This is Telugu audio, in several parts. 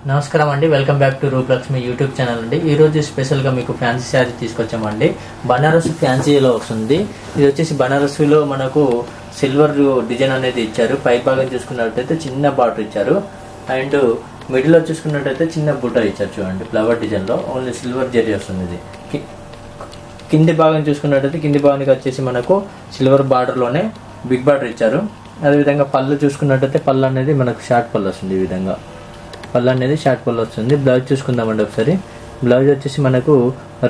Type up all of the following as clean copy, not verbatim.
నమస్కారం అండి, welcome back to Rupalakshmi YouTube channel అండి. ఈ రోజు స్పెషల్గా మీకు ఫ్యాన్సీ శారీ తీసుకొచ్చామండి. బనారస్ ఫ్యాన్సీలో వస్తుంది. ఇది వచ్చేసి బనారస్లో మనకు సిల్వర్ డిజైన్ అనేది ఇచ్చారు. పై భాగం చూసుకున్నట్టయితే చిన్న బార్డర్ ఇచ్చారు అండ్ మిడిల్లో చూసుకున్నట్టయితే చిన్న బుట్ట ఇచ్చారు. చూడండి, ఫ్లవర్ డిజైన్లో ఓన్లీ సిల్వర్ జరీ వస్తుంది. ఇది కింది భాగం చూసుకున్నట్టయితే కింది భాగానికి వచ్చేసి మనకు సిల్వర్ బార్డర్లోనే బిగ్ బార్డర్ ఇచ్చారు. అదేవిధంగా పళ్ళు చూసుకున్నట్టయితే పళ్ళు అనేది మనకు షార్ట్ పళ్ళు వస్తుంది. ఈ విధంగా పళ్ళు అనేది షార్ట్ పళ్ళు వస్తుంది. బ్లౌజ్ చూసుకుందామండి ఒకసారి. బ్లౌజ్ వచ్చేసి మనకు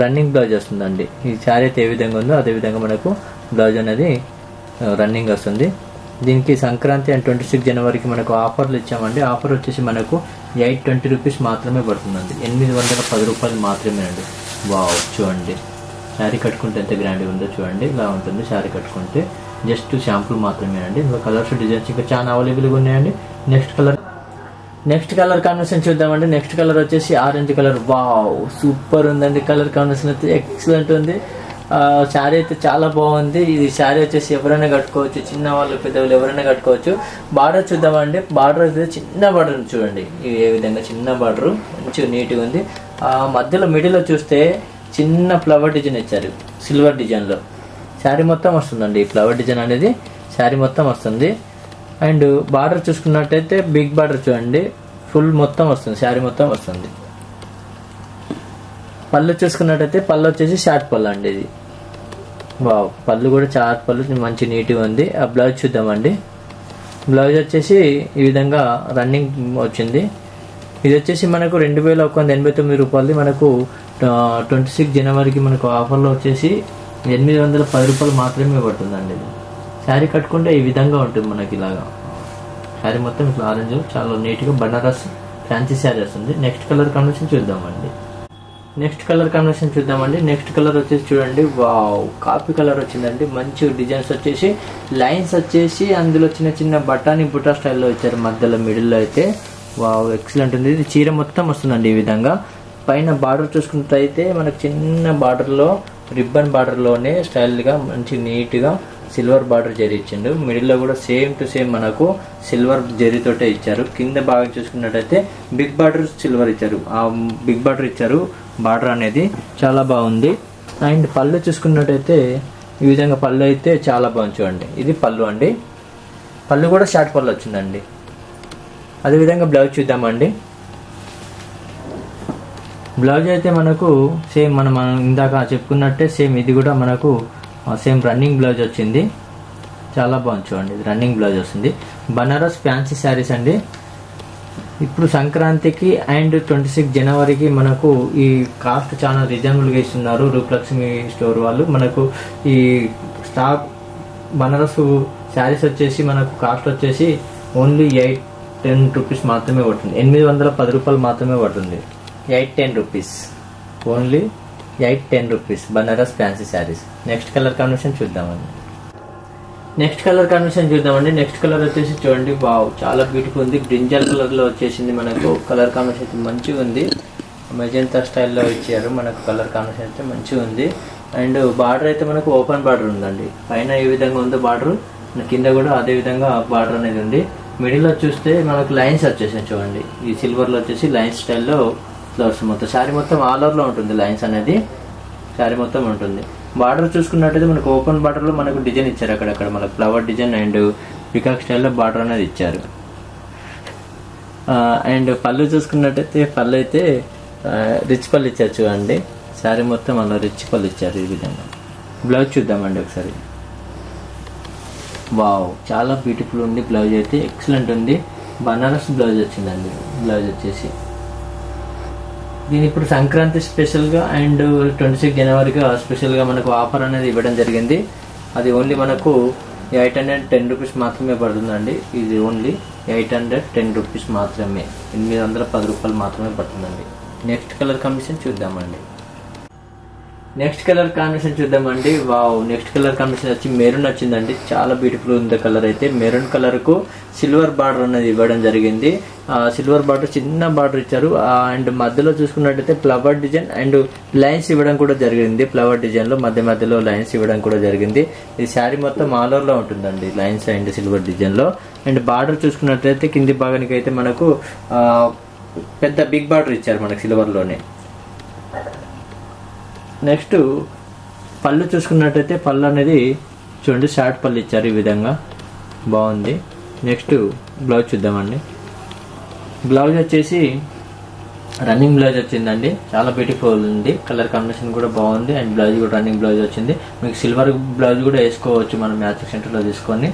రన్నింగ్ బ్లౌజ్ వస్తుందండి. ఈ శారీ అయితే ఏ విధంగా ఉందో అదేవిధంగా మనకు బ్లౌజ్ అనేది రన్నింగ్ వస్తుంది. దీనికి సంక్రాంతి అండ్ 26 జనవరికి మనకు ఆఫర్లు ఇచ్చామండి. ఆఫర్ వచ్చేసి మనకు 820 రూపీస్ మాత్రమే పడుతుందండి. 810 రూపాయలు మాత్రమే అండి. వావ్, చూడండి శారీ కట్టుకుంటే ఎంత గ్రాండ్గా ఉందో చూడండి. ఇలా ఉంటుంది శారీ కట్టుకుంటే. జస్ట్ షాంపుల్ మాత్రమే అండి. ఇందులో కలర్స్ డిజైన్స్ ఇంకా చాలా అవైలబుల్గా ఉన్నాయండి. నెక్స్ట్ కలర్ కాంబినేషన్ చూద్దామండి. నెక్స్ట్ కలర్ వచ్చేసి ఆరెంజ్ కలర్. వావ్, సూపర్ ఉందండి. కలర్ కాంబినేషన్ అయితే ఎక్సలెంట్ ఉంది. శారీ అయితే చాలా బాగుంది. ఇది శారీ వచ్చేసి ఎవరైనా కట్టుకోవచ్చు, చిన్న వాళ్ళు పెద్దవాళ్ళు ఎవరైనా కట్టుకోవచ్చు. బార్డర్ చూద్దామండి. బార్డర్ అయితే చిన్న బార్డర్ చూడండి. ఏ విధంగా చిన్న బార్డర్ మంచిగా నీట్గా ఉంది. మధ్యలో మిడిల్లో చూస్తే చిన్న ఫ్లవర్ డిజైన్ ఇచ్చారు సిల్వర్ డిజైన్లో. శారీ మొత్తం వస్తుందండి. ఈ ఫ్లవర్ డిజైన్ అనేది శారీ మొత్తం వస్తుంది. అండ్ బార్డర్ చూసుకున్నట్టయితే బిగ్ బార్డర్ చూడండి, ఫుల్ మొత్తం వస్తుంది, శారీ మొత్తం వస్తుంది. పళ్ళు చూసుకున్నట్టయితే పళ్ళు వచ్చేసి షార్ట్ పళ్ళు అండి. ఇది వావ్, పళ్ళు కూడా షార్ట్ పళ్ళు మంచి నీట్గా ఉంది. ఆ బ్లౌజ్ చూద్దామండి. బ్లౌజ్ వచ్చేసి ఈ విధంగా రన్నింగ్ వచ్చింది. ఇది వచ్చేసి మనకు 2189 రూపాయలు. మనకు 26 జనవరికి మనకు ఆఫర్లో వచ్చేసి 810 రూపాయలు మాత్రమే పడుతుందండి. ఇది శారీ కట్టుకుంటే ఈ విధంగా ఉంటుంది మనకి. ఇలాగా శారీ మొత్తం ఇట్లా ఆరెంజ్ చాలా నీట్గా బనారస్ ఫ్యాన్సీ శారీ వస్తుంది. నెక్స్ట్ కలర్ కాంబినేషన్ చూద్దామండి. నెక్స్ట్ కలర్ వచ్చేసి చూడండి. వావ్, కాఫీ కలర్ వచ్చిందండి. మంచి డిజైన్స్ వచ్చేసి లైన్స్ వచ్చేసి అందులో చిన్న చిన్న బటానీ బుటా స్టైల్లో ఇచ్చారు. మధ్యలో మిడిల్లో అయితే వావ్, ఎక్సలెంట్ ఉంది. ఇది చీర మొత్తం వస్తుందండి ఈ విధంగా. పైన బార్డర్ చూసుకున్నట్టయితే మనకు చిన్న బార్డర్లో రిబ్బన్ బార్డర్లోనే స్టైల్గా మంచి నీట్గా సిల్వర్ బార్డర్ జరీ ఇచ్చిండు. మిడిల్లో కూడా సేమ్ టు సేమ్ మనకు సిల్వర్ జరీతోటే ఇచ్చారు. కింద బాగా చూసుకున్నట్టయితే బిగ్ బార్డర్ సిల్వర్ ఇచ్చారు. ఆ బిగ్ బార్డర్ ఇచ్చారు. బార్డర్ అనేది చాలా బాగుంది. అండ్ పళ్ళు చూసుకున్నట్టయితే ఈ విధంగా పళ్ళు అయితే చాలా బాగుంది. చూడండి, ఇది పళ్ళు అండి. పళ్ళు కూడా షార్ట్ పళ్ళు వచ్చిందండి. అదేవిధంగా బ్లౌజ్ చూద్దామండి. బ్లౌజ్ అయితే మనకు సేమ్ మనం ఇందాక చెప్పుకున్నట్టే సేమ్ ఇది కూడా మనకు సేమ్ రన్నింగ్ బ్లౌజ్ వచ్చింది. చాలా బాగుంది చూడండి. ఇది రన్నింగ్ బ్లౌజ్ వస్తుంది. బనారస్ ఫ్యాన్సీ శారీస్ అండి. ఇప్పుడు సంక్రాంతికి అండ్ 26 జనవరికి మనకు ఈ కాస్ట్ చాలా రీజనబుల్గా ఇస్తున్నారు రూపలక్ష్మి స్టోర్ వాళ్ళు. మనకు ఈ స్టాక్ బనారస్ శారీస్ వచ్చేసి మనకు కాస్ట్ వచ్చేసి ఓన్లీ 810 రూపీస్ మాత్రమే పడుతుంది. 810 రూపాయలు మాత్రమే పడుతుంది. 810 rupees, only 810 rupees Banaras fancy saris. Next colour combination చూద్దామండి. నెక్స్ట్ కలర్ వచ్చేసి చూడండి. వావ్, చాలా బ్యూటిఫుల్ ఉంది. బ్రింజల్ కలర్లో వచ్చేసింది మనకు. కలర్ కాంబినేషన్ మంచిగా ఉంది. మెజెంతా స్టైల్లో ఇచ్చారు మనకు. కలర్ కాంబినేషన్ అయితే మంచిగా ఉంది. అండ్ బార్డర్ అయితే మనకు ఓపెన్ బార్డర్ ఉందండి. పైన ఏ విధంగా ఉందో బార్డర్ కింద కూడా అదే విధంగా బార్డర్ అనేది ఉంది. మిడిల్లో చూస్తే మనకు లైన్స్ వచ్చేసాయి చూడండి. ఈ సిల్వర్లో వచ్చేసి లైన్స్ స్టైల్లో ఫ్లవర్స్ మొత్తం శారీ మొత్తం ఆల్ ఓవర్లో ఉంటుంది. లైన్స్ అనేది శారీ మొత్తం ఉంటుంది. బార్డర్ చూసుకున్నట్టయితే మనకు ఓపెన్ బార్డర్లో మనకు డిజైన్ ఇచ్చారు. అక్కడక్కడ మనకు ఫ్లవర్ డిజైన్ అండ్ పికాక్ స్టైల్లో బార్డర్ అనేది ఇచ్చారు. అండ్ పళ్ళు చూసుకున్నట్టయితే పళ్ళు అయితే రిచ్ పళ్ళు ఇచ్చారు చూడండి. శారీ మొత్తం అలా రిచ్ పళ్ళు ఇచ్చారు ఈ విధంగా. బ్లౌజ్ చూద్దామండి ఒకసారి. వావ్, చాలా బ్యూటిఫుల్ ఉంది. బ్లౌజ్ అయితే ఎక్సలెంట్ ఉంది. బనారస్ బ్లౌజ్ వచ్చిందండి. బ్లౌజ్ వచ్చేసి దీని ఇప్పుడు సంక్రాంతి స్పెషల్గా అండ్ 26 జనవరిగా స్పెషల్గా మనకు ఆఫర్ అనేది ఇవ్వడం జరిగింది. అది ఓన్లీ మనకు 810 రూపీస్ మాత్రమే పడుతుందండి. ఇది ఓన్లీ 810 రూపీస్ మాత్రమే. 810 రూపాయలు మాత్రమే పడుతుందండి. నెక్స్ట్ కలర్ కాంబినేషన్ చూద్దామండి. వావ్, నెక్స్ట్ కలర్ కాంబినేషన్ వచ్చి మెరూన్ వచ్చిందండి. చాలా బ్యూటిఫుల్ ఉంది కలర్ అయితే. మెరూన్ కలర్ కు సిల్వర్ బార్డర్ అనేది ఇవ్వడం జరిగింది. సిల్వర్ బార్డర్ చిన్న బార్డర్ ఇచ్చారు. అండ్ మధ్యలో చూసుకున్నట్టయితే ఫ్లవర్ డిజైన్ అండ్ లైన్స్ ఇవ్వడం కూడా జరిగింది. ఫ్లవర్ డిజైన్ లో మధ్యలో లైన్స్ ఇవ్వడం కూడా జరిగింది. ఈ శారీ మొత్తం ఆల్ ఓవర్ లో ఉంటుందండి లైన్స్ అండ్ సిల్వర్ డిజైన్ లో. అండ్ బార్డర్ చూసుకున్నట్లయితే కింది భాగానికి అయితే మనకు పెద్ద బిగ్ బార్డర్ ఇచ్చారు మనకి సిల్వర్లోనే. నెక్స్ట్ పళ్ళు చూసుకున్నట్టయితే పళ్ళు అనేది చూడండి షార్ట్ పళ్ళు ఇచ్చారు ఈ విధంగా, బాగుంది. నెక్స్ట్ బ్లౌజ్ చూద్దామండి. బ్లౌజ్ వచ్చేసి రన్నింగ్ బ్లౌజ్ వచ్చిందండి, చాలా బ్యూటిఫుల్ ఉంది. కలర్ కాంబినేషన్ కూడా బాగుంది అండ్ బ్లౌజ్ కూడా రన్నింగ్ బ్లౌజ్ వచ్చింది. మీకు సిల్వర్ బ్లౌజ్ కూడా వేసుకోవచ్చు మనం మ్యాచింగ్ సెంటర్లో తీసుకొని.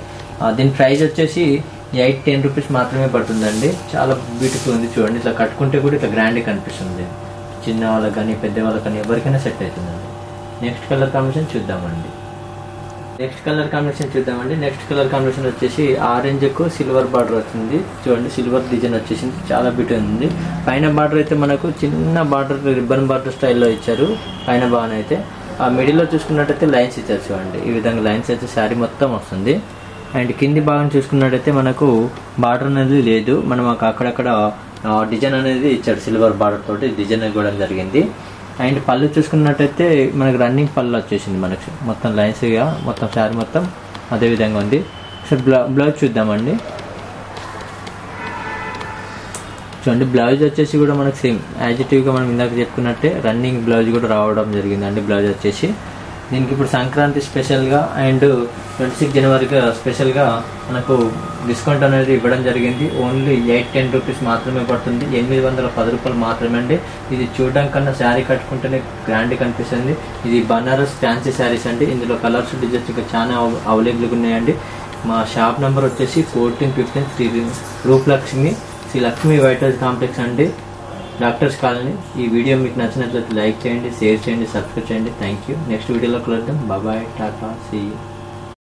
దీని ప్రైస్ వచ్చేసి 8-10 రూపీస్ మాత్రమే పడుతుందండి. చాలా బ్యూటిఫుల్ ఉంది చూడండి, ఇట్లా కట్టుకుంటే కూడా ఇట్లా గ్రాండ్గా కనిపిస్తుంది. చిన్న వాళ్ళకి కానీ పెద్ద వాళ్ళకి కానీ ఎవరికైనా సెట్ అవుతుందండి. నెక్స్ట్ కలర్ కాంబినేషన్ చూద్దామండి. నెక్స్ట్ కలర్ కాంబినేషన్ వచ్చేసి ఆరెంజ్కు సిల్వర్ బార్డర్ వచ్చింది చూడండి, సిల్వర్ డిజైన్ వచ్చేసింది, చాలా బ్యూటీ ఉంది. పైన బార్డర్ అయితే మనకు చిన్న బార్డర్ రిబ్బన్ బార్డర్ స్టైల్లో ఇచ్చారు పైన భాగం అయితే. ఆ మిడిల్లో చూసుకున్నట్టయితే లైన్స్ ఇచ్చారు చూడండి, ఈ విధంగా లైన్స్ అయితే శారీ మొత్తం వస్తుంది. అండ్ కింది భాగం చూసుకున్నట్టయితే మనకు బార్డర్ అనేది లేదు, మనం అక్కడక్కడ డిజైన్ అనేది ఇచ్చాడు, సిల్వర్ బార్డర్ తోటి డిజైన్ ఇవ్వడం జరిగింది. అండ్ పళ్ళు చూసుకున్నట్టయితే మనకు రన్నింగ్ పళ్ళు వచ్చేసింది, మనకి మొత్తం లైన్స్గా మొత్తం శారీ మొత్తం అదే విధంగా ఉంది. సో బ్లౌజ్ చూద్దామండి. చూడండి బ్లౌజ్ వచ్చేసి కూడా మనకు సేమ్ యాజ్ ఇట్ ఈవ్గా మనం ఇందాక చెప్పుకున్నట్టే రన్నింగ్ బ్లౌజ్ కూడా రావడం జరిగిందండి. బ్లౌజ్ వచ్చేసి దీనికి ఇప్పుడు సంక్రాంతి స్పెషల్గా అండ్ 26 జనవరిగా స్పెషల్గా మనకు డిస్కౌంట్ అనేది ఇవ్వడం జరిగింది. ఓన్లీ 8-10 రూపీస్ మాత్రమే పడుతుంది, 810 రూపాయలు మాత్రమే అండి. ఇది చూడడం కన్నా శారీ కట్టుకుంటేనే గ్రాండ్ కనిపిస్తుంది. ఇది బనారస్ ఫ్యాన్సీ శారీస్ అండి, ఇందులో కలర్స్ డిజైన్స్ ఇంకా చాలా అవైలబుల్గా ఉన్నాయండి. మా షాప్ నెంబర్ వచ్చేసి 1415 Rupalakshmi Sri Lakshmi white house complex అండి, డాక్టర్స్ కాలనీ. ఈ వీడియో మీకు నచ్చినట్లయితే లైక్ చేయండి, షేర్ చేయండి, సబ్స్క్రైబ్ చేయండి. Thank you. నెక్స్ట్ వీడియోలో కలుద్దాం. బాయ్, టాటా, సీ యూ.